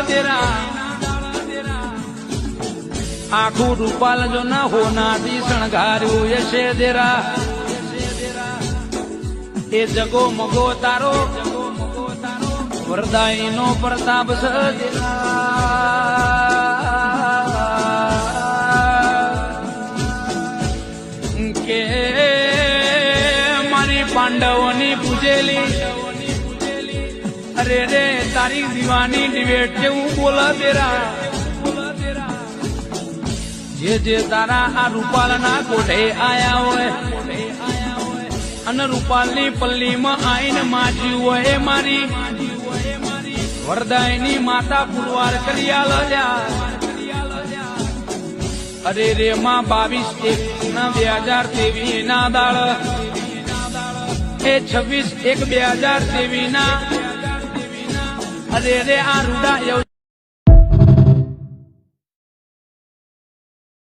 તેરા આખું રૂપાલ જો ના હોનાથી શણગાર્યું યશે દેરા એ જગો મગો તારો વરદાઈ નો પ્રતાપ કે મારી પાંડવોની પૂજેલી અરે રે તારી દીવાની ડિબેટ જેવું બોલા તેરા જે તારા આ રૂપાલના કોઠે આયા હોય અને રૂપાલની પલ્લીમાં આઈને માચ્યું હોય મારી વરદાયની માતા પુરવાર કરી આલ્યા અરે રે માં 22/1/2023 ના દાળ એ 26/1/2023 ના અરે રે આ રૂડા